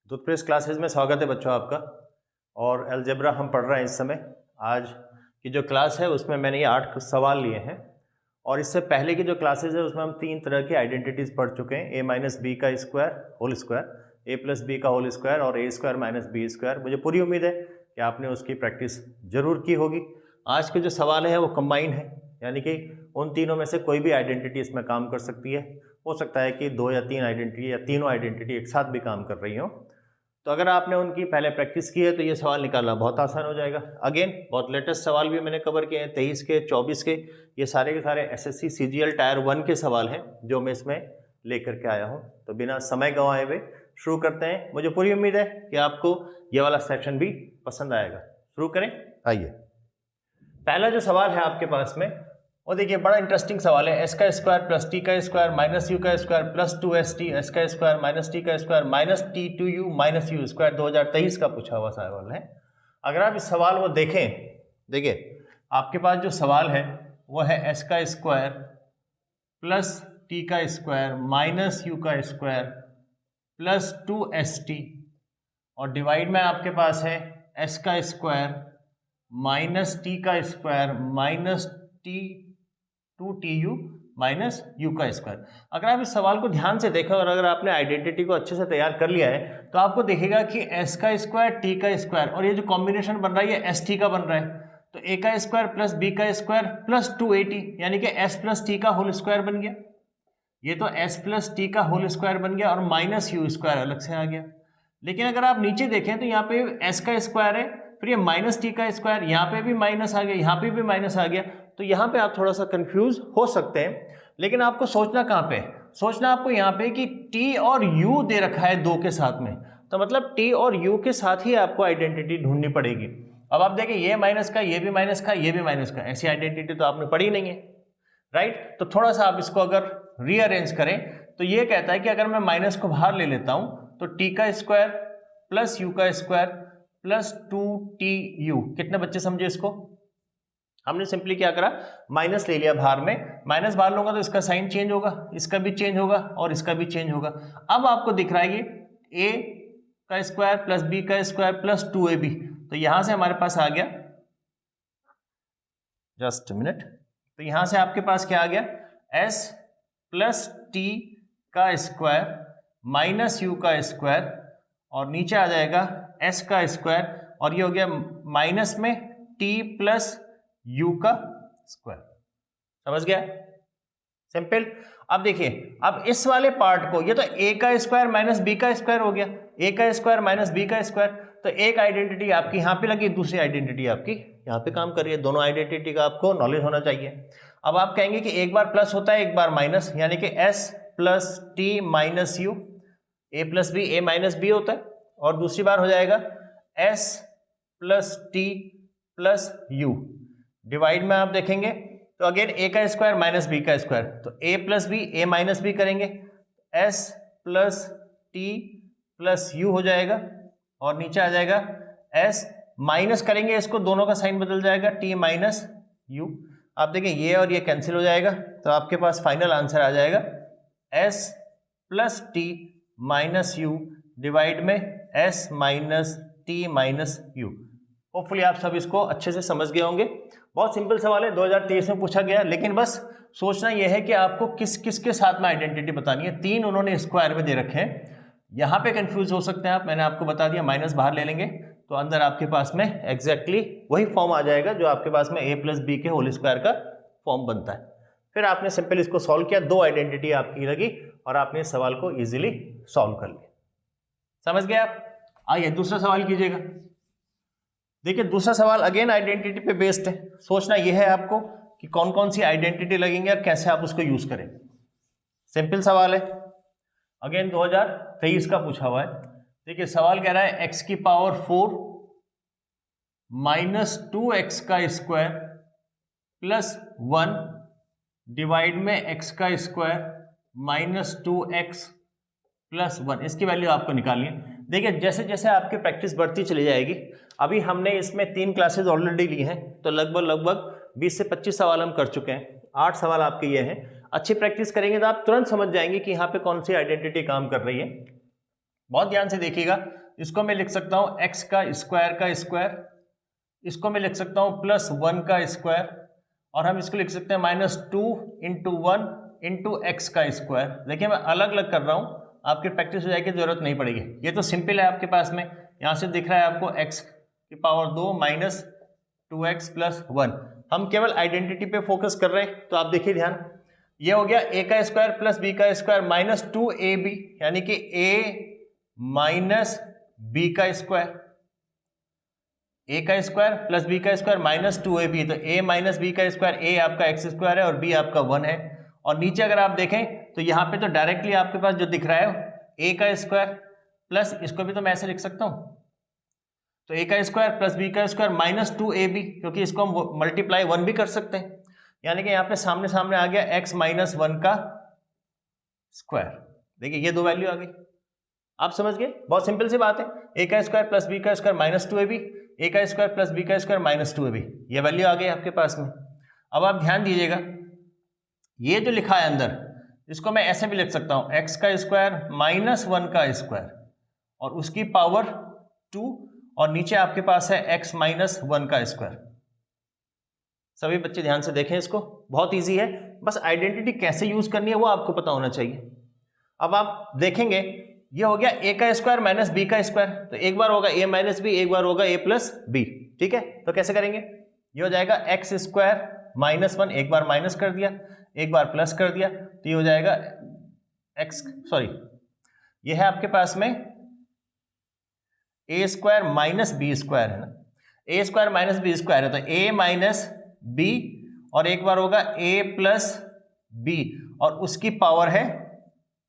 Toothpaste classes में स्वागत है बच्चों आपका। और अलजेब्रा हम पढ़ रहे हैं इस समय। आज की जो क्लास है उसमें मैंने ये 8 सवाल लिए हैं और इससे पहले की जो क्लासेस है उसमें हम 3 तरह की आइडेंटिटीज़ पढ़ चुके हैं। a माइनस बी का square whole square, a plus B का होल स्क्वायर और a square minus B square. मुझे पूरी उम्मीद है कि आपने उसकी प्रैक्टिस जरूर की होगी। आज के जो सवाल है वो कंबाइन है, यानी कि उन तीनों में से कोई भी आइडेंटिटी इसमें काम कर सकती है। हो सकता है कि 2 या 3 आइडेंटिटी या तीनों आइडेंटिटी एक साथ भी काम कर रही हो। तो अगर आपने उनकी पहले प्रैक्टिस की है तो ये सवाल निकालना बहुत आसान हो जाएगा। अगेन बहुत लेटेस्ट सवाल भी मैंने कवर किए हैं, 23 के 24 के, ये सारे के सारे एसएससी सीजीएल टायर 1 के सवाल हैं जो मैं इसमें लेकर के आया हूँ। तो बिना समय गंवाए हुए शुरू करते हैं। मुझे पूरी उम्मीद है कि आपको ये वाला सेक्शन भी पसंद आएगा। शुरू करें, आइए। पहला जो सवाल है आपके पास में वो देखिए, बड़ा इंटरेस्टिंग सवाल है। एस का स्क्वायर प्लस टी का स्क्वायर माइनस यू का स्क्वायर प्लस 2st एस का स्क्वायर माइनस टी का square minus t2u minus you square 2023 का पूछा हुआ सवाल है। अगर आप इस सवाल को देखें, देखिए आपके पास जो सवाल है वो है एस का स्क्वायर प्लस टी का स्क्वायर माइनस यू का स्क्वायर प्लस 2st और डिवाइड में आपके पास है एस का स्क्वायर माइनस टी का square minus t2tu minus you का स्क्वायर। अगर आप इस सवाल को ध्यान से देखें और अगर आपने आइडेंटिटी को अच्छे से तैयार कर लिया है तो आपको दिखेगा कि एस का स्क्वायर टी का स्क्वायर और ये जो कॉम्बिनेशन बन रहा है ये एस टी का बन रहा है। तो ए का स्क्वायर प्लस बी का स्क्वायर प्लस 2at यानी कि एस प्लस टी का होल स्क्वायर बन गया। ये तो एस प्लस टी का होल स्क्वायर बन गया और माइनस यू स्क्वायर अलग से आ गया। लेकिन अगर आप नीचे देखें तो यहाँ पे एस का स्क्वायर है, फिर ये माइनस टी का स्क्वायर, यहाँ पे भी माइनस आ गया, यहाँ पे भी माइनस आ गया। तो यहाँ पे आप थोड़ा सा कंफ्यूज हो सकते हैं। लेकिन आपको सोचना कहाँ पे, सोचना आपको यहाँ पे कि t और u दे रखा है 2 के साथ में, तो मतलब t और u के साथ ही आपको आइडेंटिटी ढूंढनी पड़ेगी। अब आप देखें ये माइनस का, ये भी माइनस का, ये भी माइनस का, ऐसी आइडेंटिटी तो आपने पढ़ी नहीं है, राइट। तो थोड़ा सा आप इसको अगर रीअरेंज करें तो ये कहता है कि अगर मैं माइनस को बाहर ले लेता हूँ तो t का स्क्वायर प्लस u का स्क्वायर प्लस 2tu, कितने बच्चे समझे इसको? हमने सिंपली क्या करा, माइनस ले लिया बाहर में, माइनस बाहर लूंगा तो इसका साइन चेंज होगा, इसका भी चेंज होगा और इसका भी चेंज होगा। अब आपको दिख रहा है ये a का स्क्वायर प्लस b का स्क्वायर प्लस 2ab, तो यहां से हमारे पास आ गया, जस्ट मिनट, तो यहां से आपके पास क्या आ गया, s प्लस t का स्क्वायर माइनस u का स्क्वायर और नीचे आ जाएगा s का स्क्वायर और ये हो गया माइनस में t प्लस u का स्क्वायर। समझ गया? सिंपल। अब देखिए, अब इस वाले पार्ट को, ये तो a का स्क्वायर माइनस b का स्क्वायर हो गया, a का स्क्वायर माइनस b का स्क्वायर, तो एक आइडेंटिटी आपकी यहाँ पे लगी, दूसरी आइडेंटिटी आपकी यहाँ पे काम कर रही है। दोनों आइडेंटिटी का आपको नॉलेज होना चाहिए। अब आप कहेंगे कि एक बार प्लस होता है एक बार माइनस, यानी कि s plus T minus U, a plus B a minus B होता है, और दूसरी बार हो जाएगा s plus T plus U. Divide में आप देखेंगे तो अगेन a का स्क्वायर माइनस b का स्क्वायर, तो a plus B a minus B करेंगे, s plus T plus U हो जाएगा और नीचे आ जाएगा s माइनस करेंगे, इसको दोनों का साइन बदल जाएगा, t माइनस यू। आप देखें ये और ये कैंसिल हो जाएगा, तो आपके पास फाइनल आंसर आ जाएगा s plus T minus you divide में s minus T minus you. Hopefully आप सब इसको अच्छे से समझ गए होंगे। बहुत सिंपल सवाल है, 2023 में पूछा गया, लेकिन बस सोचना यह है कि आपको किस किस के साथ में आइडेंटिटी बतानी है। 3 उन्होंने स्क्वायर में दे रखे हैं, यहाँ पे कंफ्यूज हो सकते हैं आप, मैंने आपको बता दिया। माइनस बाहर ले लेंगे तो अंदर आपके पास में एग्जैक्टली वही फॉर्म आ जाएगा जो आपके पास में a प्लस बी के होल स्क्वायर का फॉर्म बनता है। फिर आपने सिंपल इसको सॉल्व किया, 2 आइडेंटिटी आपकी लगी और आपने इस सवाल को इजीली सॉल्व कर लिया। समझ गए आप? आइए दूसरा सवाल कीजिएगा। देखिए दूसरा सवाल अगेन आइडेंटिटी पे बेस्ड है। सोचना यह है आपको कि कौन कौन सी आइडेंटिटी लगेंगे और कैसे आप उसको यूज करेंगे। सिंपल सवाल है, अगेन 2023 का पूछा हुआ है। देखिए सवाल कह रहा है x की पावर 4 माइनस 2x का स्क्वायर प्लस 1 डिवाइड में x का स्क्वायर माइनस 2x प्लस 1, इसकी वैल्यू आपको निकालनी है। देखिए जैसे जैसे आपकी प्रैक्टिस बढ़ती चली जाएगी, अभी हमने इसमें 3 क्लासेस ऑलरेडी ली हैं, तो लगभग 20 से 25 सवाल हम कर चुके हैं। 8 सवाल आपके ये हैं। अच्छी प्रैक्टिस करेंगे तो आप तुरंत समझ जाएंगे कि यहाँ पे कौन सी आइडेंटिटी काम कर रही है। बहुत ध्यान से देखिएगा, इसको मैं लिख सकता हूं एक्स का स्क्वायर, इसको मैं लिख सकता हूं +1 का स्क्वायर, और हम इसको लिख सकते हैं -2 × 1 × एक्स का स्क्वायर। देखिए मैं अलग अलग कर रहा हूं, आपकी प्रैक्टिस हो जाएगी, जरूरत नहीं पड़ेगी। ये तो सिंपल है आपके पास में, यहां से दिख रहा है आपको x की पावर 2 -2x + 1। हम केवल आइडेंटिटी पे फोकस कर रहे हैं, तो आप देखिए ध्यान, ये हो गया a का स्क्वायर + b का स्क्वायर -2ab, यानी कि a - b का स्क्वायर, a का स्क्वायर + b का स्क्वायर -2ab, तो a - b का स्क्वायर, a आपका x स्क्वायर है और b आपका 1 है। और नीचे अगर आप देखें तो यहाँ पे तो डायरेक्टली आपके पास जो दिख रहा है a का स्क्वायर प्लस, इसको भी तो मैं ऐसे लिख सकता हूँ, तो a का स्क्वायर + b का स्क्वायर -2ab, क्योंकि इसको हम मल्टीप्लाई 1 भी कर सकते हैं, यानी कि यहाँ पे सामने सामने आ गया x - 1 का स्क्वायर। देखिए ये दो वैल्यू आ गई, आप समझ गए, बहुत सिंपल सी बात है। a का स्क्वायर + b का स्क्वायर -2ab, a का स्क्वायर + b का स्क्वायर -2ab, ये वैल्यू आ गई आपके पास में। अब आप ध्यान दीजिएगा, ये जो लिखा है अंदर, इसको मैं ऐसे भी लिख सकता हूं x का स्क्वायर -1 का स्क्वायर और उसकी पावर 2, और नीचे आपके पास है x - 1 का स्क्वायर। सभी बच्चे ध्यान से देखें, इसको बहुत इजी है, बस आइडेंटिटी कैसे यूज करनी है वो आपको पता होना चाहिए। अब आप देखेंगे ये हो गया a का स्क्वायर - b का स्क्वायर, तो एक बार होगा a - b, एक बार होगा a + b, ठीक है। तो कैसे करेंगे, ये हो जाएगा x स्क्वायर -1, एक बार माइनस कर दिया, एक बार प्लस कर दिया, तो ये हो जाएगा ये है आपके पास में a स्क्वायर - b स्क्वायर है ना, a स्क्वायर - b स्क्वायर है, तो a - b, और एक बार होगा a + b और उसकी पावर है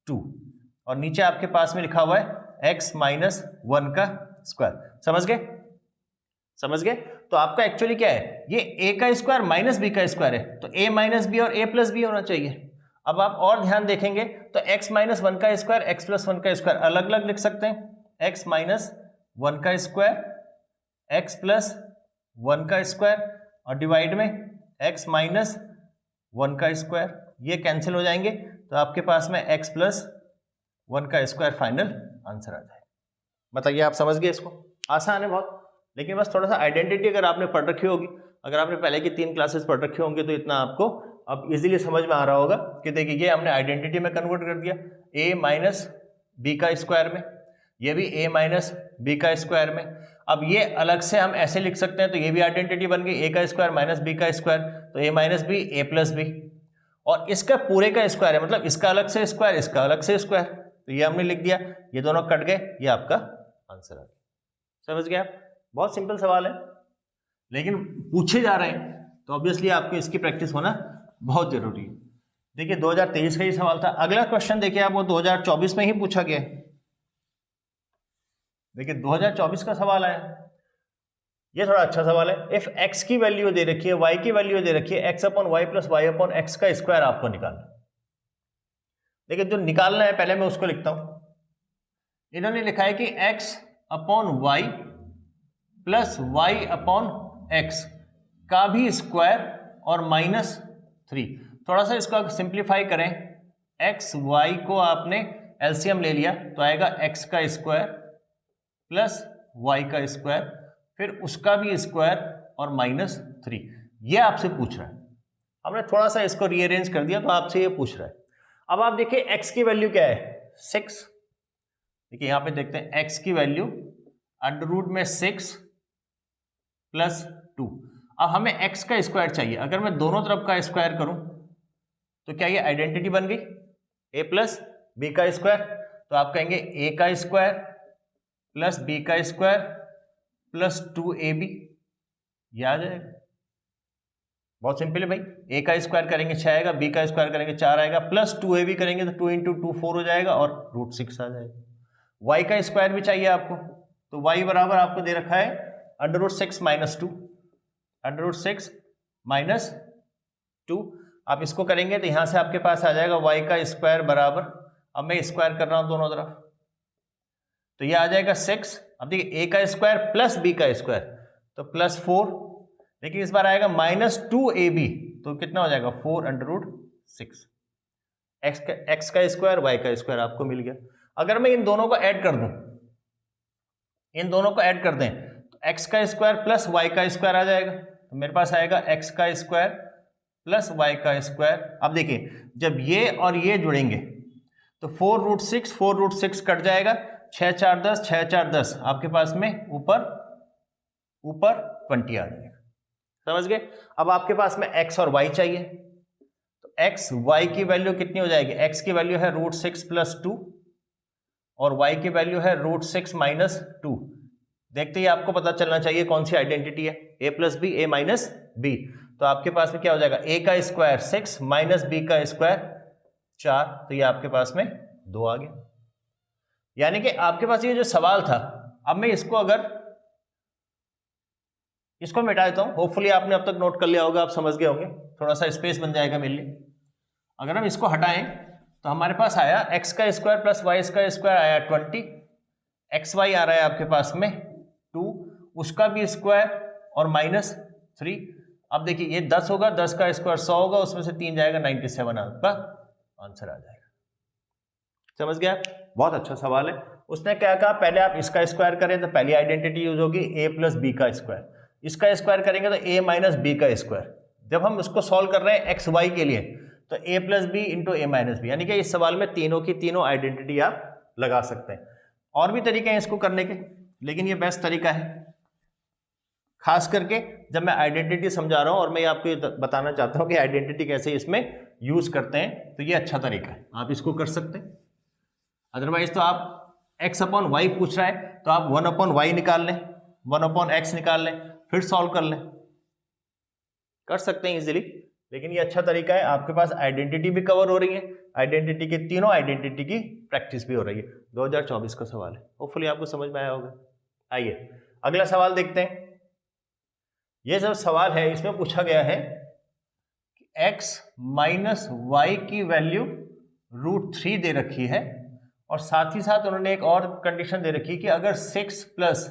2, और नीचे आपके पास में लिखा हुआ है x - 1 का स्क्वायर। समझ गए? तो आपका एक्चुअली क्या है, ये a का स्क्वायर - b का स्क्वायर है, तो a - b और a + b होना चाहिए। अब आप और ध्यान देखेंगे तो x - 1 का स्क्वायर, x + 1 का स्क्वायर अलग अलग लिख सकते हैं, x - 1 का स्क्वायर, x + 1 का स्क्वायर, और डिवाइड में x - 1 का स्क्वायर, ये कैंसिल हो जाएंगे, तो आपके पास में x + 1 का स्क्वायर फाइनल आंसर आ जाएगा। बताइए, आप समझ गए इसको? आसान है बहुत, लेकिन बस थोड़ा सा आइडेंटिटी अगर आपने पढ़ रखी होगी, अगर आपने पहले की 3 क्लासेस पढ़ रखे होंगे, तो इतना आपको अब इजीली समझ में आ रहा होगा कि देखिए ये हमने आइडेंटिटी में कन्वर्ट कर दिया, a - b का स्क्वायर में, ये भी a - b का स्क्वायर में। अब ये अलग से हम ऐसे लिख सकते हैं, तो ये भी आइडेंटिटी बन गई, a का स्क्वायर - b का स्क्वायर, तो a - b, a + b, और इसका पूरे का स्क्वायर है, मतलब इसका अलग से स्क्वायर, इसका अलग से स्क्वायर, तो ये हमने लिख दिया, ये दोनों कट गए, ये आपका आंसर आ गया। समझ गए आप? बहुत सिंपल सवाल है, लेकिन पूछे जा रहे हैं तो ऑब्वियसली आपको इसकी प्रैक्टिस होना बहुत जरूरी है। देखिए 2023 का ही सवाल था। अगला क्वेश्चन देखिए आप, वो 2024 में ही पूछा गया है। देखिए 2024 का सवाल आया, ये थोड़ा अच्छा सवाल है। इफ x की वैल्यू दे रखी है, y की वैल्यू दे रखी है, x/y + y/x का स्क्वायर आपको निकालना। देखिए जो निकालना है पहले मैं उसको लिखता हूं। इन्होंने लिखा है कि x/y + y/x का भी स्क्वायर और -3। थोड़ा सा इसको सिंप्लीफाई करें, x y को आपने एलसीएम ले लिया तो आएगा x का स्क्वायर प्लस y का स्क्वायर, फिर उसका भी स्क्वायर और -3। ये आपसे पूछ रहा है, हमने थोड़ा सा इसको रीअरेंज कर दिया तो आपसे ये पूछ रहा है। अब आप देखिए x की वैल्यू क्या है, 6। देखिए यहां पे देखते हैं x की वैल्यू √6 + 2। अब हमें x का स्क्वायर चाहिए, अगर मैं दोनों तरफ का स्क्वायर करूं तो क्या ये आइडेंटिटी बन गई, a + b का स्क्वायर, तो आप कहेंगे a का स्क्वायर प्लस b का स्क्वायर प्लस 2ab, ये आ जाएगा। बहुत सिंपल है भाई, a का स्क्वायर करेंगे 6 आएगा, b का स्क्वायर करेंगे 4 आएगा, प्लस 2ab करेंगे तो 2 × 2 4 हो जाएगा और √6 आ जाएगा। y का स्क्वायर भी चाहिए आपको, तो y बराबर आपको दे रखा है √6 - 2, √6 - 2। आप इसको करेंगे तो यहां से आपके पास आ जाएगा y का स्क्वायर बराबर, अब मैं स्क्वायर कर रहा हूं दोनों तरफ, तो ये आ जाएगा 6। अब देखिए a का स्क्वायर प्लस b का स्क्वायर, तो +4, लेकिन इस बार आएगा -2ab, तो कितना हो जाएगा 4 √6। x का स्क्वायर y का स्क्वायर आपको मिल गया। अगर मैं इन दोनों को ऐड कर दूं, इन दोनों को ऐड कर दें तो एक्स का स्क्वायर प्लस वाई का स्क्वायर आ जाएगा। तो मेरे पास आएगा एक्स का स्क्वायर प्लस वाई का स्क्वायर। अब देखिए जब ये और ये जुड़ेंगे तो 4√6 कट जाएगा, 6 4 10, 6 4 10, आपके पास में ऊपर 20 आ जाएगा। समझ गए? अब आपके पास में x और y चाहिए, तो x y की वैल्यू कितनी हो जाएगी? x की वैल्यू है √6 + 2 और y की वैल्यू है √6 - 2। देखते ही आपको पता चलना चाहिए कौन सी आइडेंटिटी है, a + b, a - b। तो आपके पास में क्या हो जाएगा? a का स्क्वायर 6 - b का स्क्वायर 4, तो ये आपके पास में 2 आ गया। यानी कि आपके पास ये जो सवाल था, अब मैं इसको मिटा देता हूं। होपफुली आपने अब तक नोट कर लिया होगा, आप समझ गए होंगे, थोड़ा सा स्पेस बन जाएगा मेरे लिए। अगर हम इसको हटाएं तो हमारे पास आया x का स्क्वायर प्लस y का स्क्वायर आया 20, xy आ रहा है आपके पास में 2, उसका भी स्क्वायर और -3। अब देखिए ये 10 होगा, 10 का स्क्वायर 100 होगा, उसमें से 3 जाएगा, 97 आपका आंसर आ जाएगा। समझ गया? बहुत अच्छा सवाल है। उसने क्या कहा, पहले आप इसका स्क्वायर करें तो पहली आइडेंटिटी यूज होगी a + b का स्क्वायर, इसका स्क्वायर करेंगे तो a - b का स्क्वायर। जब हम इसको सॉल्व कर रहे हैं x y के लिए तो a + b × a - b, यानी कि इस सवाल में तीनों की तीनों आइडेंटिटी आप लगा सकते हैं। और भी तरीके हैं इसको करने के, लेकिन ये बेस्ट तरीका है। खास करके जब मैं आइडेंटिटी समझा रहा हूं और मैं आपको बताना चाहता हूं कि आइडेंटिटी कैसे इसमें यूज करते हैं, तो ये अच्छा तरीका है, आप इसको कर सकते हैं। अदरवाइज तो आप x/y पूछ रहा है तो आप 1/y निकाल लें, 1/x निकाल लें, फिर सॉल्व कर लें, कर सकते हैं इजीली। लेकिन ये अच्छा तरीका है, आपके पास आइडेंटिटी भी कवर हो रही है, आइडेंटिटी के तीनों आइडेंटिटी की प्रैक्टिस भी हो रही है। 2024 का सवाल है, होपफुली आपको समझ में आया होगा। आइए अगला सवाल देखते हैं। ये जो सवाल है इसमें पूछा गया है कि x - y की वैल्यु √3 दे रखी है, और साथ ही साथ उन्होंने एक और कंडीशन दे रखी है कि अगर 6 +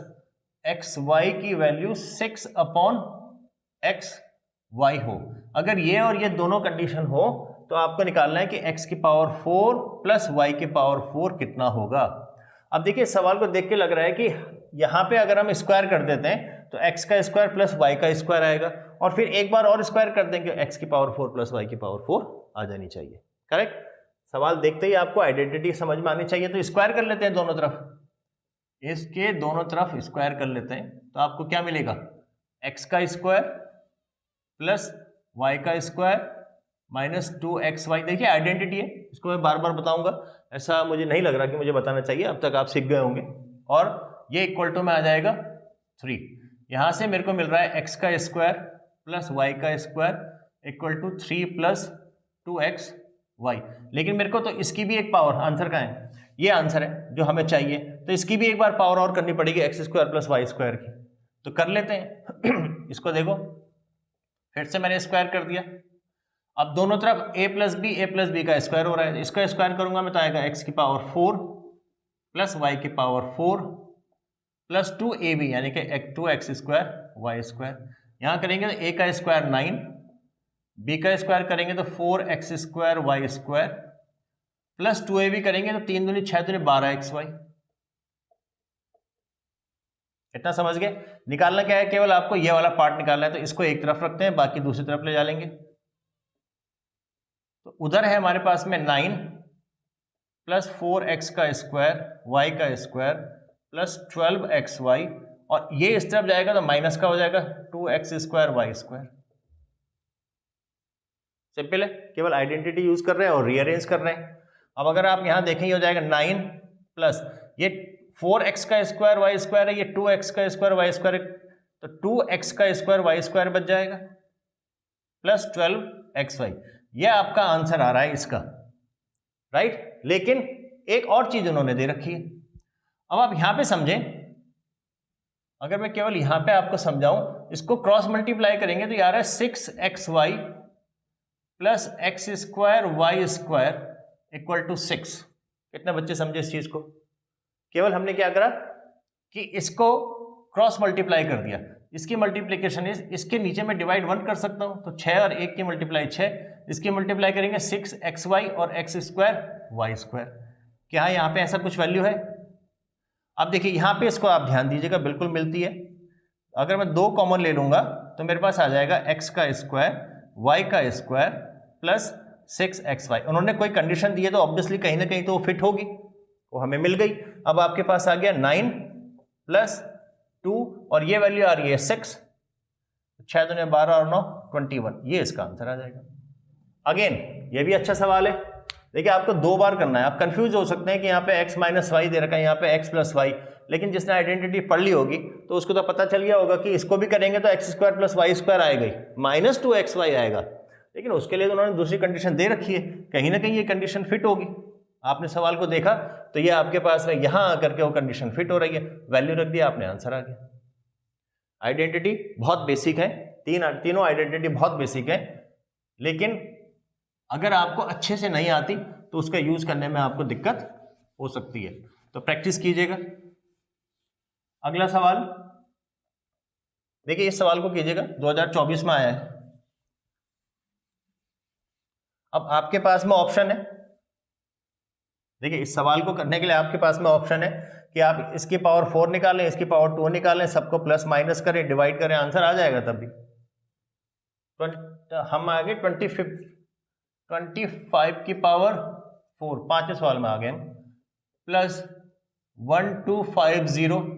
xy की वैल्यू 6/xy हो, अगर ये और ये दोनों कंडीशन हो तो आपको निकालना है कि x की पावर 4 + y की पावर 4 कितना होगा। अब देखिए सवाल को देख के लग रहा है कि यहां पे अगर हम स्क्वायर कर देते हैं तो x का स्क्वायर प्लस y का स्क्वायर आएगा, और फिर एक बार और स्क्वायर कर देंगे, x की पावर 4 + y की पावर 4 आ जानी चाहिए। करेक्ट? सवाल देखते ही आपको आइडेंटिटी समझ में आनी चाहिए, तो स्क्वायर कर लेते हैं दोनों तरफ, इसके दोनों तरफ स्क्वायर कर लेते हैं, तो आपको क्या मिलेगा? x का स्क्वायर प्लस y का स्क्वायर -2xy। देखिए आइडेंटिटी है, इसको मैं बार बार बताऊंगा, ऐसा मुझे नहीं लग रहा कि मुझे बताना चाहिए, अब तक आप सीख गए होंगे। और ये इक्वल टू में आ जाएगा 3। यहां से मेरे को मिल रहा है x का स्क्वायर प्लस y का स्क्वायर इक्वल टू 3 + 2xy। लेकिन मेरे को तो इसकी भी एक पावर, आंसर का है, ये आंसर है जो हमें चाहिए, तो इसकी भी एक बार पावर और करनी पड़ेगी, x square plus y square की। तो कर लेते हैं इसको देखो, फिर से मैंने स्क्वायर कर दिया। अब दोनों तरफ a + b का स्क्वायर हो रहा है, इसका स्क्वायर करूंगा मैं तो आएगा x की पावर 4 प्लस y की पावर 4 प्लस 2ab, यानी कि 2x² y स्क्वायर। यहां करेंगे तो a का स्क्वायर 9, b का स्क्वायर करेंगे तो 4x² y square plus 2ab करेंगे तो 3 दूनी 6 दूनी 12xy। इतना समझ गए? निकालना क्या है, केवल आपको ये वाला पार्ट निकालना है, तो इसको एक तरफ रखते हैं, बाकी दूसरी तरफ ले जा लेंगे। तो उधर है हमारे पास में 9 प्लस 4x का स्क्वायर y का स्क्वायर प्लस 12xy, और ये इस तरफ जाएगा तो माइनस का हो जाएगा 2x² y स्क्वायर। सिंपल है, केवल आइडेंटिटी यूज कर रहे हैं और रीअरेंज कर रहे हैं। अब अगर आप यहां देखें, ये हो जाएगा 9 प्लस ये 4x का स्क्वायर y स्क्वायर है, ये 2x का स्क्वायर y स्क्वायर है, तो 2x का स्क्वायर y स्क्वायर बच जाएगा प्लस 12xy। ये आपका आंसर आ रहा है इसका, राइट? लेकिन एक और चीज उन्होंने दे रखी है। अब आप यहां पे समझें, अगर मैं केवल यहां पे आपको समझाऊं, इसको क्रॉस मल्टीप्लाई करेंगे तो यार है 6xy plus x² y square equal to 6। कितने बच्चे समझे इस चीज को? केवल हमने क्या करा कि इसको क्रॉस मल्टीप्लाई कर दिया, इसकी मल्टीप्लीकेशन इसके नीचे में डिवाइड 1 कर सकता हूं, तो 6 और 1 की मल्टीप्लाई 6, इसकी मल्टीप्लाई करेंगे 6xy और x² y स्क्वायर। कि हाँ यहाँ पे ऐसा कुछ वैल्यू है। अब देखिए यहाँ पे इसको आप ध्यान दीजिएगा, बिल्कुल मिलती है। अगर मैं 2 कॉमन ले लूँगा तो मेरे पास आ जाएगा x का स्क्वायर y का स्क्वायर प्लस 6xy। उन्होंने कोई कंडीशन दी है तो ऑब्वियसली कहीं ना कहीं तो वो फिट होगी, वो हमें मिल गई। अब आपके पास आ गया 9 प्लस 2 और ये वैल्यू आ रही है 6, 6 दूनी 12 और 9 21, ये इसका आंसर आ जाएगा। अगेन ये भी अच्छा सवाल है। देखिए आपको 2 बार करना है, आप कंफ्यूज हो सकते हैं कि यहाँ पे x माइनस वाई दे रखा है, यहाँ पे x प्लस वाई, लेकिन जिसने आइडेंटिटी पढ़ ली होगी तो उसको तो पता चल गया होगा कि इसको भी करेंगे तो X square plus Y square आएगा ही, माइनस 2xy आएगा। लेकिन उसके लिए तो उन्होंने दूसरी कंडीशन दे रखी है, कहीं ना कहीं ये कंडीशन फिट होगी। आपने सवाल को देखा तो ये आपके पास में यहाँ आकर के वो कंडीशन फिट हो रही है, वैल्यू रख दिया आपने, आंसर आ गया। आइडेंटिटी बहुत बेसिक है, तीनों आइडेंटिटी बहुत बेसिक है, लेकिन अगर आपको अच्छे से नहीं आती तो उसका यूज करने में आपको दिक्कत हो सकती है, तो प्रैक्टिस कीजिएगा। अगला सवाल देखिए, इस सवाल को कीजिएगा, 2024 में आया है। अब आपके पास में ऑप्शन है, देखिए इस सवाल को करने के लिए आपके पास में ऑप्शन है कि आप इसकी पावर 4 निकालें, इसकी पावर 2 निकालें, सबको प्लस माइनस करें, डिवाइड करें, आंसर आ जाएगा तब भी। हम आ गए 25 की पावर 4, 5वें सवाल में आ गए, प्लस 1250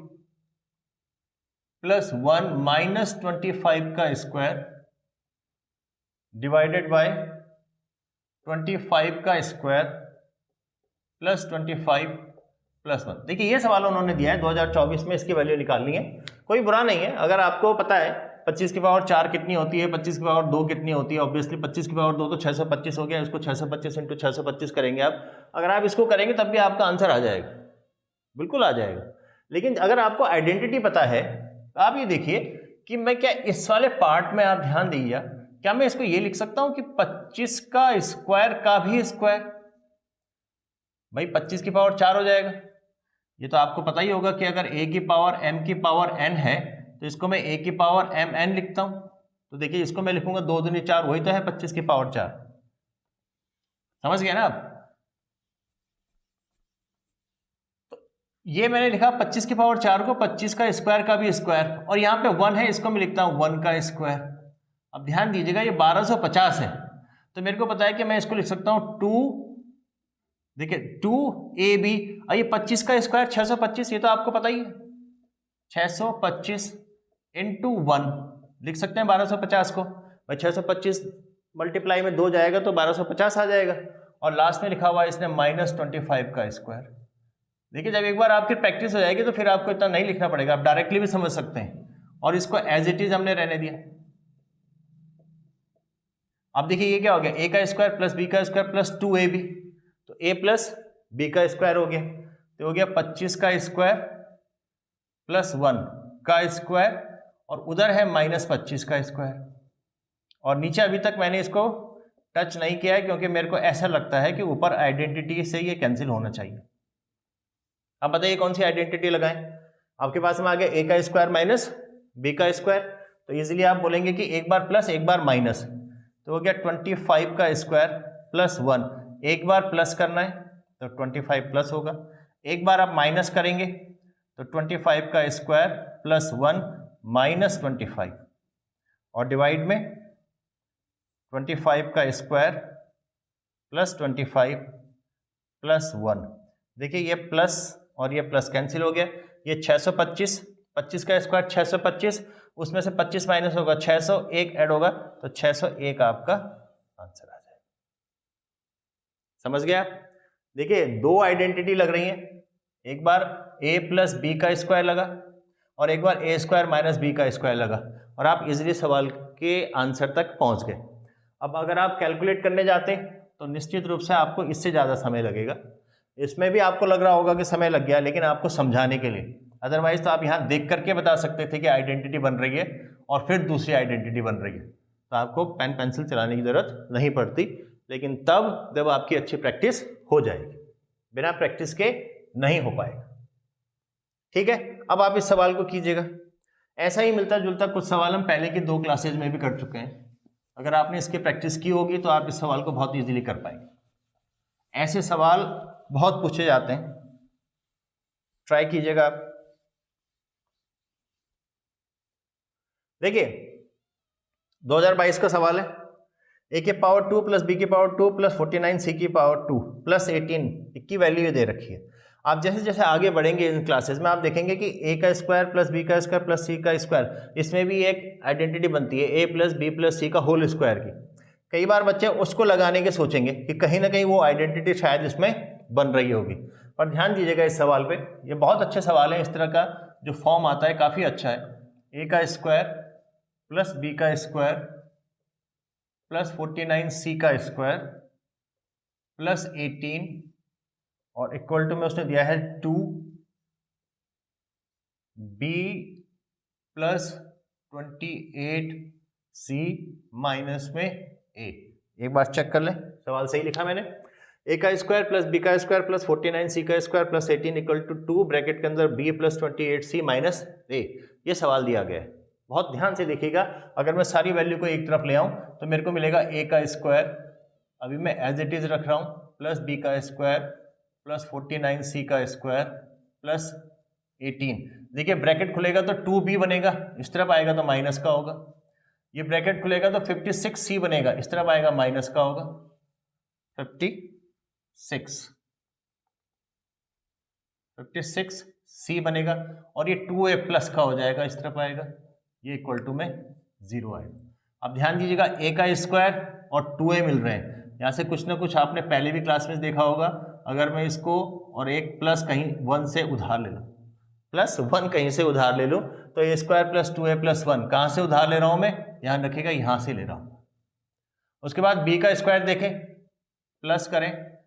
प्लस 1 माइनस 25 का स्क्वायर डिवाइडेड बाय 25 का स्क्वायर प्लस 25 प्लस 1। देखिए ये सवाल उन्होंने दिया है 2024 में, इसकी वैल्यू निकालनी है। कोई बुरा नहीं है अगर आपको पता है 25 की पावर 4 कितनी होती है, 25 की पावर 2 कितनी होती है। ऑब्वियसली 25 की पावर 2 तो 625 हो गया, इसको 625 इंटू 625 करेंगे आप, अगर आप इसको करेंगे तब भी आपका आंसर आ जाएगा, बिल्कुल आ जाएगा। लेकिन अगर आपको आइडेंटिटी पता है तो आप ये देखिए कि मैं क्या इस वाले पार्ट में आप ध्यान दीजिए, क्या मैं इसको ये लिख सकता हूं कि 25 का स्क्वायर का भी स्क्वायर, भाई 25 की पावर 4 हो जाएगा। ये तो आपको पता ही होगा कि अगर a की पावर m की पावर n है तो इसको मैं a की पावर mn लिखता हूं। तो देखिए इसको मैं लिखूंगा 2 दूनी 4, वही तो है 25 की पावर 4, समझ गए ना आप। तो ये मैंने लिखा 25 की पावर 4 को 25 का स्क्वायर का भी स्क्वायर, और यहाँ पे 1 है, इसको मैं लिखता हूं 1 का स्क्वायर। अब ध्यान दीजिएगा ये 1250 है, तो मेरे को पता है कि मैं इसको लिख सकता हूं 2, देखिए 2ab, और ये 25 का स्क्वायर 625, ये तो आपको पता ही है, 625 इंटू 1 लिख सकते हैं 1250 को। भाई 625 मल्टीप्लाई में 2 जाएगा तो 1250 आ जाएगा, और लास्ट में लिखा हुआ है इसने माइनस 25 का स्क्वायर। देखिए जब एक बार आपकी प्रैक्टिस हो जाएगी तो फिर आपको इतना नहीं लिखना पड़ेगा, आप डायरेक्टली भी समझ सकते हैं, और इसको एज इट इज हमने रहने दिया। अब देखिए ये क्या हो गया, a का स्क्वायर प्लस b का स्क्वायर प्लस 2ab, तो a प्लस b का स्क्वायर हो गया, तो हो गया 25 का स्क्वायर प्लस 1 का स्क्वायर, और उधर है माइनस 25 का स्क्वायर। और नीचे अभी तक मैंने इसको टच नहीं किया है क्योंकि मेरे को ऐसा लगता है कि ऊपर आइडेंटिटी से ये कैंसिल होना चाहिए। अब बताइए कौन सी आइडेंटिटी लगाएं। आपके पास में आ गया a का स्क्वायर माइनस b का स्क्वायर, तो इजीली आप बोलेंगे कि एक बार प्लस एक बार माइनस, तो हो गया 25 का स्क्वायर प्लस 1, एक बार प्लस करना है तो 25 प्लस होगा, एक बार आप माइनस करेंगे तो 25 का स्क्वायर प्लस 1 माइनस 25, और डिवाइड में 25 का स्क्वायर प्लस 25 प्लस 1। देखिए ये प्लस और ये प्लस कैंसिल हो गया, ये 625, 25 का स्क्वायर 625, उसमें से 25 माइनस होगा 601 ऐड होगा, तो 601 आपका आंसर आ जाएगा। समझ गया आप। देखिए 2 आइडेंटिटी लग रही हैं, एक बार a प्लस बी का स्क्वायर लगा और एक बार a स्क्वायर माइनस बी का स्क्वायर लगा, और आप इजीली सवाल के आंसर तक पहुंच गए। अब अगर आप कैलकुलेट करने जाते तो निश्चित रूप से आपको इससे ज़्यादा समय लगेगा। इसमें भी आपको लग रहा होगा कि समय लग गया, लेकिन आपको समझाने के लिए, अदरवाइज तो आप यहाँ देख करके बता सकते थे कि आइडेंटिटी बन रही है और फिर दूसरी आइडेंटिटी बन रही है, तो आपको पेन पेंसिल चलाने की ज़रूरत नहीं पड़ती। लेकिन तब जब आपकी अच्छी प्रैक्टिस हो जाएगी, बिना प्रैक्टिस के नहीं हो पाएगा। ठीक है, अब आप इस सवाल को कीजिएगा। ऐसा ही मिलता जुलता कुछ सवाल हम पहले की 2 क्लासेज में भी कर चुके हैं। अगर आपने इसकी प्रैक्टिस की होगी तो आप इस सवाल को बहुत ईजिली कर पाएंगे। ऐसे सवाल बहुत पूछे जाते हैं, ट्राई कीजिएगा आप। देखिए 2022 का सवाल है, a की पावर 2 प्लस b की पावर 2 प्लस 49 c की पावर 2 प्लस 18 की वैल्यू दे रखी है। आप जैसे जैसे आगे बढ़ेंगे इन क्लासेस में आप देखेंगे कि a का स्क्वायर प्लस b का स्क्वायर प्लस c का स्क्वायर, इसमें भी एक आइडेंटिटी बनती है a plus b plus c का होल स्क्वायर की। कई बार बच्चे उसको लगाने के सोचेंगे कि कहीं ना कहीं वो आइडेंटिटी शायद इसमें बन रही होगी, पर ध्यान दीजिएगा इस सवाल पे, ये बहुत अच्छे सवाल है। इस तरह का जो फॉर्म आता है काफ़ी अच्छा है। a का स्क्वायर प्लस b का स्क्वायर प्लस 49c का स्क्वायर प्लस 18 और इक्वल टू में उसने दिया है 2b प्लस 28c माइनस में a। एक बार चेक कर ले, सवाल सही लिखा मैंने। a का स्क्वायर प्लस b का स्क्वायर प्लस 49c का square plus 18 equal to 2 bracket के अंदर b plus 28c minus a, ये सवाल दिया गया है। बहुत ध्यान से देखिएगा, अगर मैं सारी वैल्यू को एक तरफ ले आऊं तो मेरे को मिलेगा a का स्क्वायर, अभी मैं एज इट इज रख रहा हूं, प्लस b का स्क्वायर प्लस 49c का स्क्वायर प्लस 18। देखिए ब्रैकेट खुलेगा तो 2b बनेगा, इस तरफ आएगा तो माइनस का होगा। ये ब्रैकेट खुलेगा तो 56c बनेगा, इस तरफ आएगा माइनस का होगा 56c बनेगा, और ये 2a प्लस का हो जाएगा, इस तरफ आएगा, ये इक्वल टू में 0 आएगा। अब ध्यान दीजिएगा a का स्क्वायर और 2a मिल रहे हैं, यहाँ से कुछ ना कुछ आपने पहले भी क्लास में देखा होगा। अगर मैं इसको और एक प्लस कहीं 1 से उधार ले लूँ, प्लस 1 कहीं से उधार ले लूँ, तो a square plus 2a plus 1 कहाँ से उधार ले रहा हूँ मैं, ध्यान रखिएगा यहाँ से ले रहा हूँ। उसके बाद b का स्क्वायर देखें, प्लस करें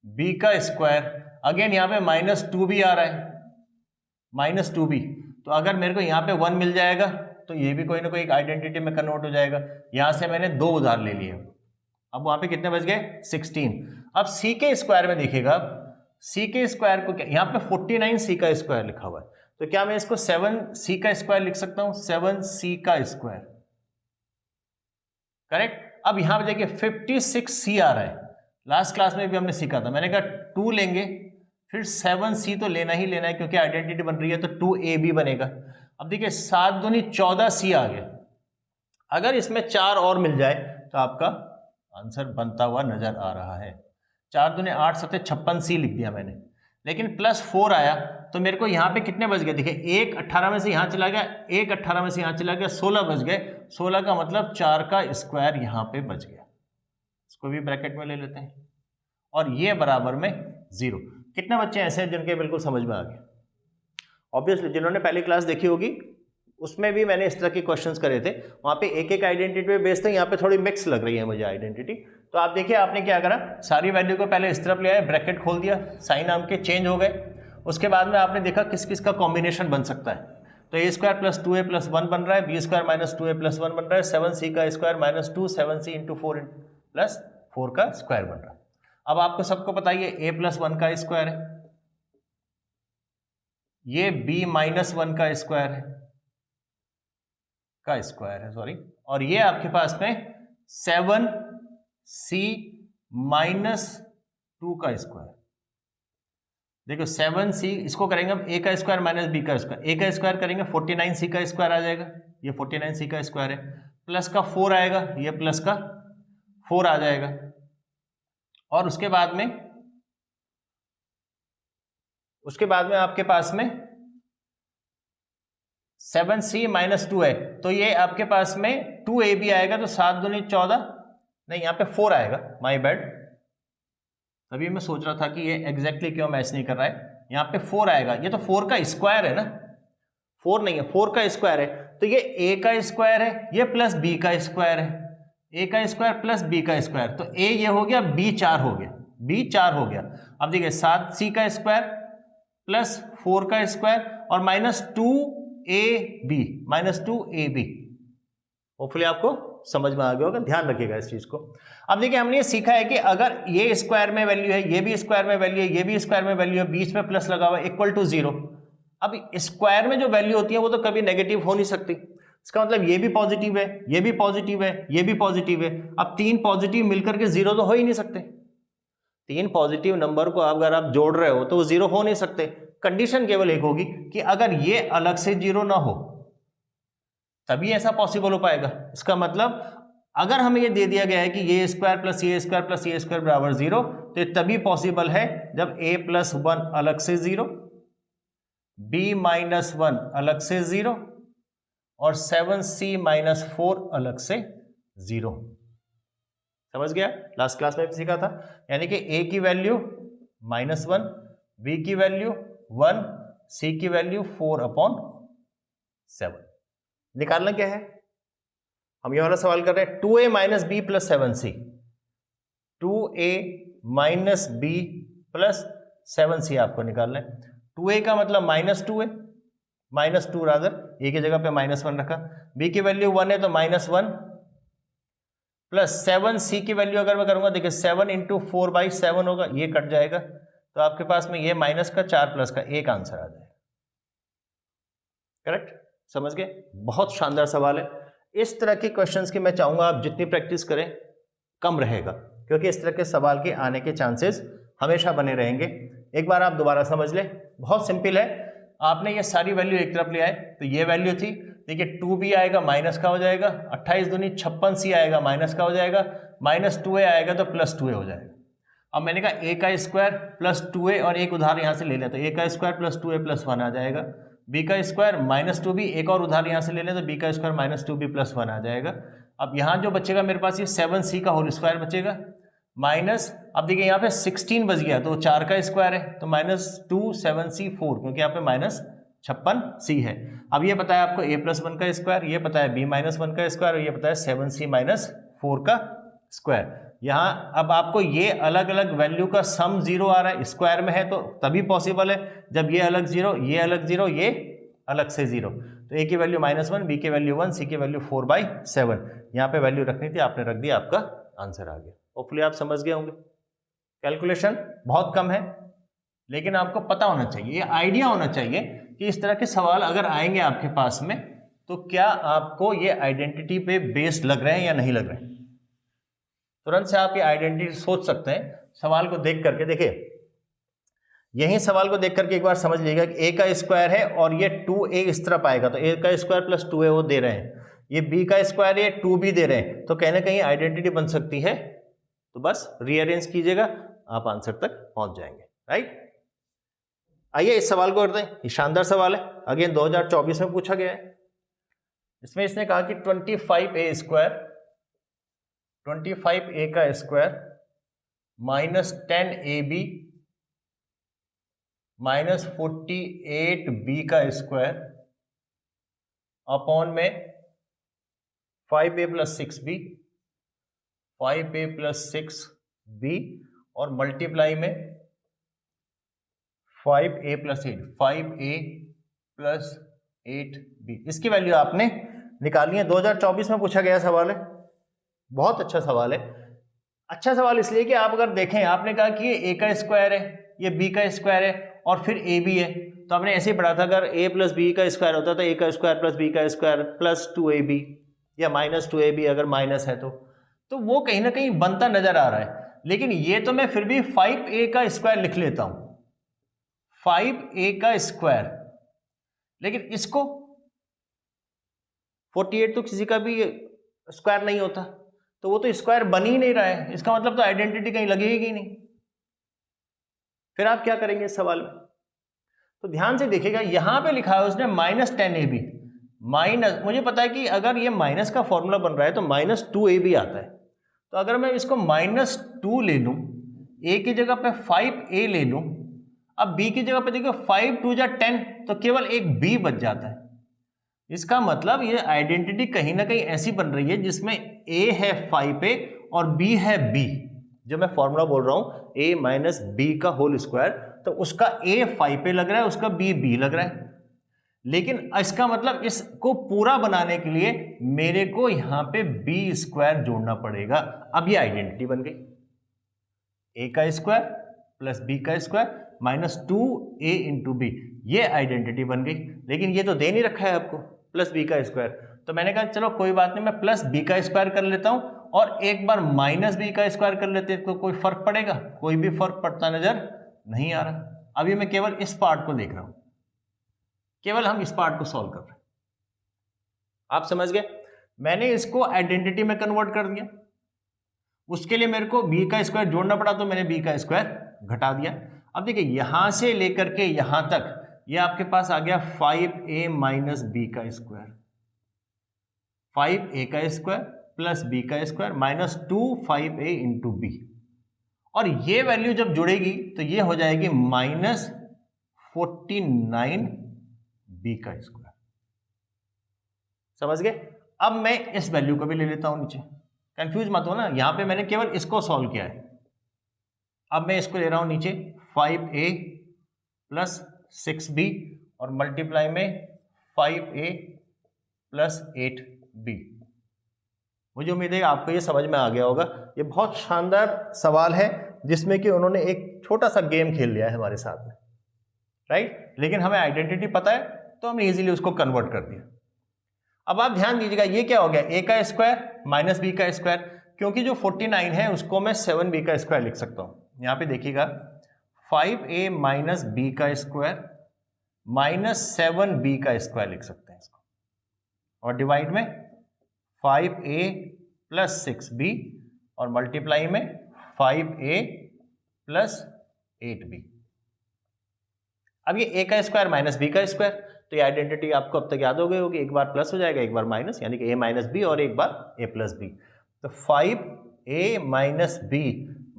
b का स्क्वायर, अगेन यहाँ पे माइनस 2b आ रहा है, माइनस 2b, तो अगर मेरे को यहाँ पे 1 मिल जाएगा तो ये भी कोई ना कोई एक आइडेंटिटी में कन्वर्ट हो जाएगा। यहाँ से मैंने 2 उधार ले लिए, अब वहाँ पे कितने बच गए 16। अब c के स्क्वायर में देखिएगा, c के स्क्वायर को क्या, यहाँ पे 49c का स्क्वायर लिखा हुआ है, तो क्या मैं इसको 7c का स्क्वायर लिख सकता हूँ, 7c का स्क्वायर, करेक्ट। अब यहाँ पे देखिए 56c आ रहा है, लास्ट क्लास में भी हमने सीखा था, मैंने कहा 2 लेंगे फिर 7c तो लेना ही लेना है क्योंकि आइडेंटिटी बन रही है, तो 2ab बनेगा। अब देखिए 7 दूनी 14c आ गया, अगर इसमें 4 और मिल जाए तो आपका आंसर बनता हुआ नजर आ रहा है। 4 दूनी 8 7 56c लिख दिया मैंने, लेकिन प्लस 4 आया तो मेरे को यहाँ पे कितने बच गए, देखिए 1 18 में से यहाँ चला गया, 1 18 में से यहाँ चला गया, 16 बच गए। 16 का मतलब 4 का स्क्वायर यहाँ पे बच गया, इसको भी ब्रैकेट में ले लेते हैं, और ये बराबर में 0। कितने बच्चे ऐसे हैं जिनके बिल्कुल समझ में आ गया? ऑब्वियसली जिन्होंने पहली क्लास देखी होगी उसमें भी मैंने इस तरह के क्वेश्चंस करे थे, वहाँ पे एक एक आइडेंटिटी पे बेस्ड थे, यहाँ पे थोड़ी मिक्स लग रही है मुझे आइडेंटिटी। तो आप देखिए आपने क्या करा, सारी वैल्यू को पहले इस तरफ ले आए, ब्रैकेट खोल दिया, साइन आपके चेंज हो गए। उसके बाद में आपने देखा किस किस का कॉम्बिनेशन बन सकता है, तो a square plus 2a plus 1 बन रहा है, b square minus 2a plus 1 बन रहा है, 7c का square minus 2, 7c into 4 plus 4 का स्क्वायर बन रहा है। अब आपको सबको पता है ये a प्लस 1 का स्क्वायर है, ये b माइनस 1 का स्क्वायर है, सॉरी, और ये आपके पास में 7c माइनस 2 का स्क्वायर। देखो 7c, इसको करेंगे हम a का स्क्वायर माइनस b का स्क्वायर, a का स्क्वायर करेंगे 49c का स्क्वायर आ जाएगा, ये 49c का स्क्वायर है, प्लस का 4 आएगा, ये प्लस का 4 आ जाएगा, और उसके बाद में आपके पास में 7c माइनस 2 है, तो ये आपके पास में 2ab आएगा, तो 7 दूनी 14, नहीं यहाँ पे 4 आएगा, माय बैड, तभी मैं सोच रहा था कि ये एग्जैक्टली क्यों मैच नहीं कर रहा है। यहाँ पे 4 आएगा, ये तो 4 का स्क्वायर है ना, 4 नहीं है, 4 का स्क्वायर है, तो ये a का स्क्वायर है, ये प्लस b का स्क्वायर है, a का स्क्वायर प्लस b का स्क्वायर, तो a ये हो गया, b 4 हो गया, b 4 हो गया। अब देखिए 7c का स्क्वायर प्लस 4 का स्क्वायर और माइनस 2ab, होपफुली आपको समझ में आ गया होगा, ध्यान रखिएगा इस चीज को। अब देखिए हमने ये सीखा है कि अगर ये स्क्वायर में वैल्यू है, ये भी स्क्वायर में वैल्यू है, ये भी स्क्वायर में वैल्यू है, बीच में प्लस लगा हुआ है, इक्वल टू 0। अब स्क्वायर में जो वैल्यू होती है वो तो कभी नेगेटिव हो नहीं सकती, इसका मतलब ये भी पॉजिटिव है, ये भी पॉजिटिव है, ये भी पॉजिटिव है। अब 3 पॉजिटिव मिलकर के 0 तो हो ही नहीं सकते, 3 पॉजिटिव नंबर को अगर आप जोड़ रहे हो तो वो 0 हो नहीं सकते। कंडीशन केवल एक होगी कि अगर ये अलग से 0 ना हो तभी ऐसा पॉसिबल हो पाएगा। इसका मतलब अगर हमें ये दे दिया गया है कि ये स्क्वायर प्लस ये स्क्वायर प्लस ये स्क्वायर बराबर 0, तो ये तभी पॉसिबल है जब a प्लस 1 अलग से 0, b माइनस 1 अलग से 0 और 7c माइनस 4 अलग से 0। समझ गया? लास्ट क्लास में भी सीखा था। यानी कि a की वैल्यू -1, b की वैल्यू 1, c की वैल्यू 4/7। निकालना क्या है? हम ये वाला सवाल कर रहे हैं 2a minus B plus 7c। 2a minus B plus 7c आपको निकालना है। 2a का मतलब -2a, -2 रादर, a की जगह पे -1 रखा। b की वैल्यू 1 है तो -1 प्लस 7c की वैल्यू अगर मैं करूंगा, देखिए 7 इंटू 4/7 होगा, ये कट जाएगा तो आपके पास में ये माइनस का 4 प्लस का 1 आंसर आ जाएगा। करेक्ट? समझ गए? बहुत शानदार सवाल है। इस तरह के क्वेश्चंस की मैं चाहूंगा आप जितनी प्रैक्टिस करें कम रहेगा, क्योंकि इस तरह के सवाल के आने के चांसेस हमेशा बने रहेंगे। एक बार आप दोबारा समझ लें, बहुत सिंपल है। आपने ये सारी वैल्यू एक तरफ ले आए तो ये वैल्यू थी, देखिए 2b आएगा माइनस का हो जाएगा, 28 दूनी 56c आएगा माइनस का हो जाएगा, -2a आएगा तो +2a हो जाएगा। अब मैंने कहा a का स्क्वायर प्लस 2a और एक उधार यहाँ से ले लें तो a का स्क्वायर प्लस 2a प्लस 1 आ जाएगा। b का स्क्वायर -2b, एक और उधार यहाँ से ले लें तो b का स्क्वायर -2b प्लस 1 आ जाएगा। अब यहाँ जो बचेगा मेरे पास ये 7c का होल स्क्वायर बचेगा माइनस, अब देखिए यहाँ पे 16 बच गया तो 4 का स्क्वायर है तो -2 7c 4, क्योंकि यहाँ पे -56c है। अब ये पता है आपको a प्लस 1 का स्क्वायर, ये पता है b माइनस 1 का स्क्वायर और ये पता है 7c माइनस 4 का स्क्वायर। यहाँ अब आपको ये अलग अलग वैल्यू का सम 0 आ रहा है, स्क्वायर में है तो तभी पॉसिबल है जब ये अलग 0, ये अलग 0, ये अलग से 0। तो a की वैल्यू -1, b की वैल्यू 1, c की वैल्यू 4/7। यहाँ पे वैल्यू रखनी थी, आपने रख दिया, आपका आंसर आ गया। होपफुली आप समझ गए होंगे। कैलकुलेशन बहुत कम है लेकिन आपको पता होना चाहिए, ये आइडिया होना चाहिए कि इस तरह के सवाल अगर आएंगे आपके पास में तो क्या आपको ये आइडेंटिटी पे बेस्ड लग रहे हैं या नहीं लग रहे हैं। तुरंत से आप ये आइडेंटिटी सोच सकते हैं सवाल को देख करके। देखिए यही सवाल को देख करके एक बार समझ लीजिएगा कि a का स्क्वायर है और ये 2a इस तरफ आएगा तो a का स्क्वायर प्लस 2a वो दे रहे हैं, ये b का स्क्वायर ये 2b दे रहे हैं, तो कहीं ना कहीं आइडेंटिटी बन सकती है। तो बस रीअरेंज कीजिएगा, आप आंसर तक पहुंच जाएंगे। राइट? आइए इस सवाल को करते हैं। ये शानदार सवाल है, अगेन 2024 में पूछा गया है। इसमें इसने कहा कि 25a स्क्वायर, 25a का स्क्वायर -10ab -48b का स्क्वायर अपॉन में 5a plus 6b, 5a plus 6b और मल्टीप्लाई में 5a plus 8, 5a plus 8b। इसकी वैल्यू आपने निकालनी है। 2024 में पूछा गया सवाल है, बहुत अच्छा सवाल है। अच्छा सवाल इसलिए कि आप अगर देखें, आपने कहा कि ये a का स्क्वायर है, ये b का स्क्वायर है और फिर a भी है, तो आपने ऐसे ही पढ़ा था अगर a प्लस b का स्क्वायर होता तो a का स्क्वायर प्लस b का स्क्वायर प्लस 2ab या -2ab अगर माइनस है तो वो कहीं ना कहीं बनता नजर आ रहा है। लेकिन ये तो मैं फिर भी 5a का स्क्वायर लिख लेता हूं, 5a का स्क्वायर, लेकिन इसको 48 तो किसी का भी स्क्वायर नहीं होता, तो वो तो स्क्वायर बन ही नहीं रहा है, इसका मतलब तो आइडेंटिटी कहीं लगेगी नहीं। फिर आप क्या करेंगे इस सवाल में? तो ध्यान से देखिएगा, यहां पे लिखा है उसने -10ab माइनस, मुझे पता है कि अगर ये माइनस का फॉर्मूला बन रहा है तो -2ab आता है, तो अगर मैं इसको -2 ले लूं, a की जगह पे 5a ले लूं, अब b की जगह पे देखो 5 2 जा 10, तो केवल एक b बच जाता है। इसका मतलब ये आइडेंटिटी कहीं ना कहीं ऐसी बन रही है जिसमें a है 5a और b है b, जो मैं फॉर्मूला बोल रहा हूं a माइनस b का होल स्क्वायर, तो उसका a 5a लग रहा है, उसका b लग रहा है। लेकिन इसका मतलब इसको पूरा बनाने के लिए मेरे को यहां पे b स्क्वायर जोड़ना पड़ेगा। अब ये आइडेंटिटी बन गई, a का स्क्वायर प्लस b का स्क्वायर -2a इंटू b, ये आइडेंटिटी बन गई। लेकिन ये तो दे नहीं रखा है आपको प्लस b का स्क्वायर, तो मैंने कहा चलो कोई बात नहीं, मैं प्लस b का स्क्वायर कर लेता हूं और एक बार माइनस बी का स्क्वायर कर लेते तो कोई फर्क पड़ेगा? कोई भी फर्क पड़ता नजर नहीं आ रहा। अभी मैं केवल इस पार्ट को देख रहा हूं, केवल हम इस पार्ट को सॉल्व कर रहे हैं। आप समझ गए? मैंने इसको आइडेंटिटी में कन्वर्ट कर दिया, उसके लिए मेरे को बी का स्क्वायर जोड़ना पड़ा तो मैंने बी का स्क्वायर घटा दिया। अब देखिए यहां से लेकर के यहां तक ये आपके पास आ गया 5a माइनस बी का स्क्वायर, 5a का स्क्वायर प्लस बी का square minus 2 5a into B, और ये वैल्यू जब जुड़ेगी तो ये हो जाएगी माइनस 49 बी का स्क्वायर। समझ गए? अब मैं इस वैल्यू को भी ले लेता हूं नीचे, कंफ्यूज मत हो ना, यहां पे मैंने केवल इसको सॉल्व किया है। अब मैं इसको ले रहा हूं नीचे 5a प्लस 6b और मल्टीप्लाई में 5a प्लस 8b। मुझे उम्मीद है आपको ये समझ में आ गया होगा। ये बहुत शानदार सवाल है जिसमें कि उन्होंने एक छोटा सा गेम खेल लिया है हमारे साथ में, राइट? लेकिन हमें आइडेंटिटी पता है तो हमने इजीली उसको कन्वर्ट कर दिया। अब आप ध्यान दीजिएगा, ये क्या हो गया? a का स्क्वायर माइनस बी का स्क्वायर, क्योंकि जो 49 है उसको मैं 7b का स्क्वायर लिख सकता हूं। यहां पे देखिएगा 5a माइनस बी का स्क्वायर माइनस 7b का स्क्वायर लिख सकते हैं इसको, और डिवाइड में 5a प्लस 6b और मल्टीप्लाई में 5a प्लस 8b। अब ये a का स्क्वायर माइनस बी का स्क्वायर, तो ये आइडेंटिटी आपको अब तक याद हो गई होगी, एक बार प्लस हो जाएगा एक बार माइनस, यानी कि a माइनस बी और एक बार a प्लस बी। तो 5a minus B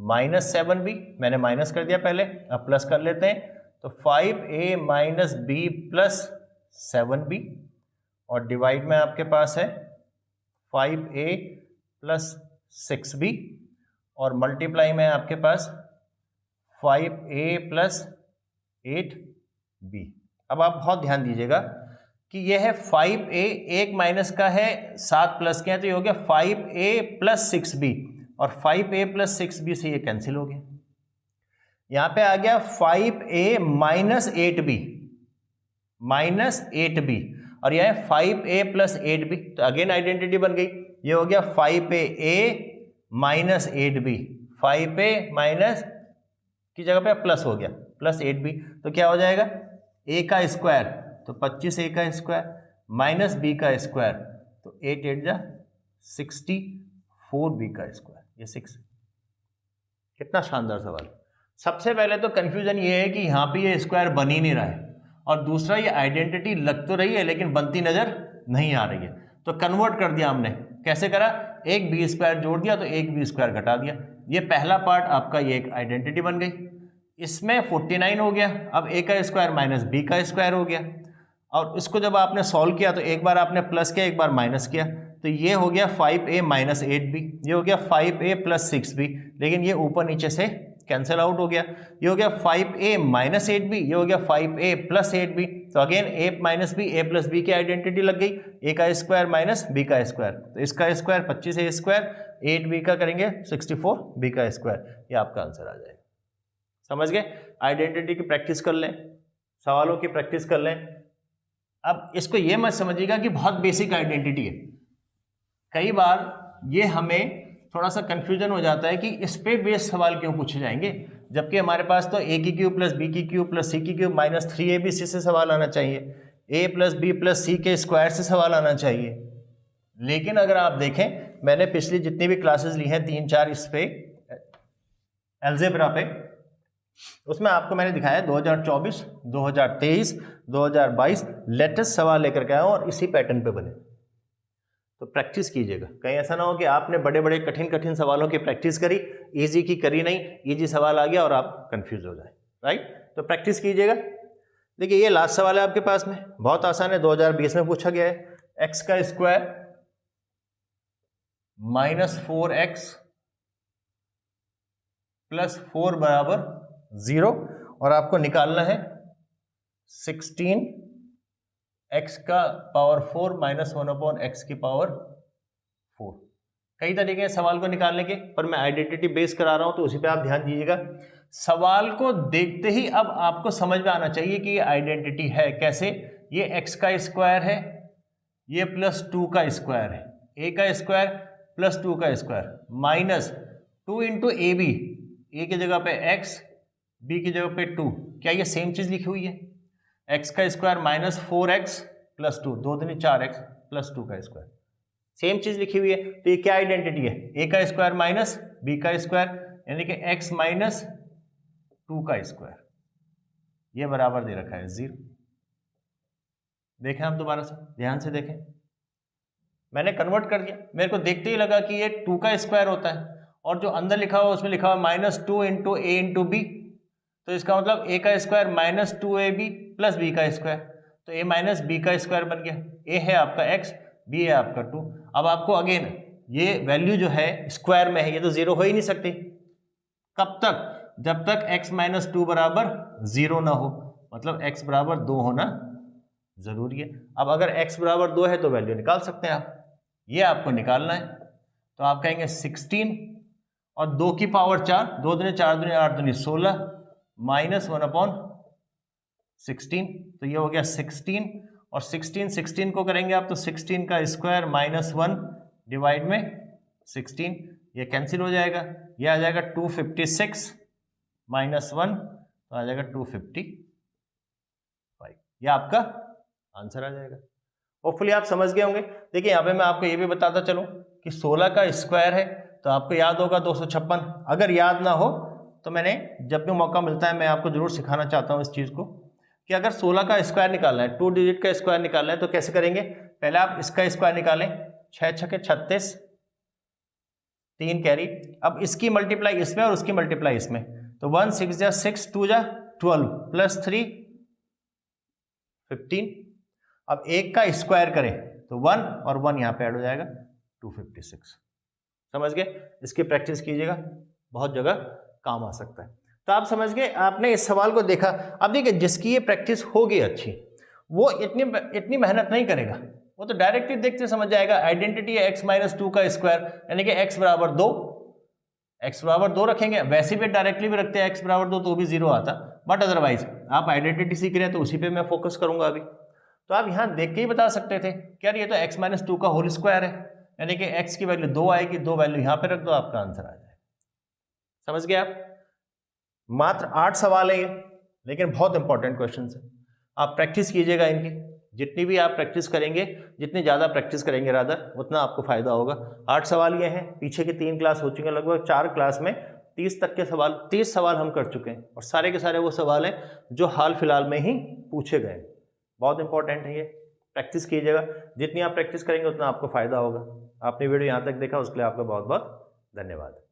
minus 7b मैंने माइनस कर दिया पहले, अब प्लस कर लेते हैं, तो 5a minus B plus 7b और डिवाइड में आपके पास है 5a प्लस 6b और मल्टीप्लाई में आपके पास 5a प्लस 8b। अब आप बहुत ध्यान दीजिएगा कि यह है 5a, एक माइनस का है 7 प्लस के हैं, तो ये हो गया 5a प्लस 6b और 5a प्लस 6b से ये कैंसिल हो गया। यहां पे आ गया 5a minus 8b minus 8b और यह है 5a प्लस 8b, तो अगेन आइडेंटिटी बन गई। ये हो गया 5a minus 8b, 5a minus की जगह पे प्लस हो गया प्लस 8b, तो क्या हो जाएगा? a का स्क्वायर तो 25a का स्क्वायर माइनस b का स्क्वायर, तो 8 8 जा 64b का स्क्वायर, ये 6। कितना शानदार सवाल। सबसे पहले तो कंफ्यूजन ये है कि यहाँ पे ये स्क्वायर बन ही नहीं रहा है, और दूसरा ये आइडेंटिटी लग तो रही है लेकिन बनती नजर नहीं आ रही है, तो कन्वर्ट कर दिया हमने। कैसे करा? एक बी स्क्वायर जोड़ दिया तो एक बी स्क्वायर घटा दिया। ये पहला पार्ट आपका ये एक आइडेंटिटी बन गई, इसमें 49 हो गया। अब a का स्क्वायर माइनस बी का स्क्वायर हो गया, और इसको जब आपने सॉल्व किया तो एक बार आपने प्लस किया एक बार माइनस किया, तो ये हो गया 5a माइनस 8b, ये हो गया 5a प्लस 6b, लेकिन ये ऊपर नीचे से कैंसिल आउट हो गया। ये हो गया 5a माइनस 8b, ये हो गया 5a प्लस 8b, तो again a minus B a plus B की आइडेंटिटी लग गई, a का स्क्वायर माइनस b का स्क्वायर, तो इसका स्क्वायर 25a स्क्वायर, 8b का करेंगे 64b का स्क्वायर, ये आपका आंसर आ जाएगा। समझ गए? आइडेंटिटी की प्रैक्टिस कर लें, सवालों की प्रैक्टिस कर लें। अब इसको ये मत समझिएगा कि बहुत बेसिक आइडेंटिटी है, कई बार ये हमें थोड़ा सा कंफ्यूजन हो जाता है कि इस पे बेस्ड सवाल क्यों पूछे जाएंगे, जबकि हमारे पास तो a की क्यूब प्लस b की क्यूब प्लस c की क्यूब माइनस 3abc से सवाल आना चाहिए, a plus B plus c के स्क्वायर से सवाल आना चाहिए। लेकिन अगर आप देखें, मैंने पिछली जितनी भी क्लासेस ली हैं 3-4 इस पे अलजेब्रा पे, उसमें आपको मैंने दिखाया 2024, 2023, 2022 लेटेस्ट सवाल लेकर के आया और इसी पैटर्न पे बने। तो प्रैक्टिस कीजिएगा, कहीं ऐसा ना हो कि आपने बड़े बड़े कठिन कठिन सवालों की प्रैक्टिस करी, इजी की करी नहीं, इजी सवाल आ गया और आप कंफ्यूज हो जाए, राइट? तो प्रैक्टिस कीजिएगा। देखिए ये लास्ट सवाल है आपके पास में, बहुत आसान है, 2020 में पूछा गया है। एक्स का स्क्वायर माइनस 4x प्लस 4 बराबर 0, और आपको निकालना है 16 x का पावर 4 माइनस 1/x की पावर 4। कई तरीके हैं सवाल को निकालने के, पर मैं आइडेंटिटी बेस करा रहा हूं तो उसी पे आप ध्यान दीजिएगा। सवाल को देखते ही अब आपको समझ में आना चाहिए कि ये आइडेंटिटी है कैसे। ये x का स्क्वायर है, ये प्लस 2 का स्क्वायर है, a का स्क्वायर प्लस 2 का square minus 2 into A B, A की जगह पे x, b की जगह पे 2। क्या ये सेम चीज़ लिखी हुई है? x का स्क्वायर माइनस 4x प्लस 2, 2 दूनी 4x प्लस 2 का स्क्वायर, सेम चीज़ लिखी हुई है। तो ये क्या आइडेंटिटी है? a का स्क्वायर माइनस b का स्क्वायर, यानी कि x माइनस 2 का स्क्वायर, ये बराबर दे रखा है 0। देखें आप दोबारा से, ध्यान से देखें, मैंने कन्वर्ट कर दिया, मेरे को देखते ही लगा कि ये 2 का स्क्वायर होता है, और जो अंदर लिखा हुआ उसमें लिखा हुआ माइनस 2 इंटू ए इंटू बी, तो इसका मतलब a का square minus 2ab plus b का स्क्वायर, तो a माइनस b का स्क्वायर बन गया। a है आपका x, b है आपका 2। अब आपको अगेन ये वैल्यू जो है स्क्वायर में है, ये तो 0 हो ही नहीं सकती। कब तक? जब तक x माइनस 2 बराबर 0 ना हो, मतलब x बराबर 2 होना जरूरी है। अब अगर x बराबर 2 है तो वैल्यू निकाल सकते हैं आप, ये आपको निकालना है। तो आप कहेंगे 16 और 2 की पावर 4, 2 दूनी 4 दूनी 8 दूनी 16 माइनस 1/16, तो ये हो गया 16, और 16 को करेंगे आप तो 16 का स्क्वायर माइनस 1 डिवाइड में 16, ये कैंसिल हो जाएगा, ये आ जाएगा 256 माइनस 1, तो आ जाएगा 255, ये आपका आंसर आ जाएगा। होपफुली आप समझ गए होंगे। देखिए यहाँ पे मैं आपको ये भी बताता चलूँ कि 16 का स्क्वायर है तो आपको याद होगा 256। अगर याद ना हो तो मैंने जब भी मौका मिलता है मैं आपको जरूर सिखाना चाहता हूँ इस चीज़ को, कि अगर 16 का स्क्वायर निकालना है, 2 डिजिट का स्क्वायर निकालना है, तो कैसे करेंगे? पहले आप इसका स्क्वायर निकालें, 6 छके 36, 3 कैरी, अब इसकी मल्टीप्लाई इसमें और उसकी मल्टीप्लाई इसमें, तो 1 6 जा 6, 2 जा 12 प्लस 3 15। अब एक का स्क्वायर करें तो 1 और 1 यहाँ पे ऐड हो जाएगा 256। समझ गए? इसकी प्रैक्टिस कीजिएगा, बहुत जगह काम आ सकता है। तो आप समझ गए, आपने इस सवाल को देखा। अब देखिए जिसकी ये प्रैक्टिस होगी अच्छी, वो इतनी मेहनत नहीं करेगा, वो तो डायरेक्टली देखते समझ जाएगा। आइडेंटिटी है x माइनस 2 का स्क्वायर, यानी कि x बराबर 2, x बराबर 2 रखेंगे। वैसे भी डायरेक्टली भी रखते हैं x बराबर 2 तो भी 0 आता, बट अदरवाइज आप आइडेंटिटी सीख रहे हैं तो उसी पे मैं फोकस करूंगा अभी। तो आप यहाँ देख के ही बता सकते थे कि यार ये तो x माइनस 2 का होल स्क्वायर है, यानी कि x की वैल्यू 2 आएगी, 2 वैल्यू यहाँ पे रख दो, आपका आंसर आ जाएगा। समझ गए आप? मात्र 8 सवाल है ये, लेकिन बहुत इंपॉर्टेंट क्वेश्चन है। आप प्रैक्टिस कीजिएगा इनकी, जितनी भी आप प्रैक्टिस करेंगे, जितनी ज़्यादा प्रैक्टिस करेंगे रादर, उतना आपको फायदा होगा। 8 सवाल ये हैं, पीछे की 3 क्लास हो चुके हैं, लगभग 4 क्लास में 30 तक के सवाल, 30 सवाल हम कर चुके हैं, और सारे के सारे वो सवाल हैं जो हाल फिलहाल में ही पूछे गए। बहुत इंपॉर्टेंट है ये, प्रैक्टिस कीजिएगा। जितनी आप प्रैक्टिस करेंगे उतना आपको फायदा होगा। आपने वीडियो यहाँ तक देखा उसके लिए आपका बहुत बहुत धन्यवाद।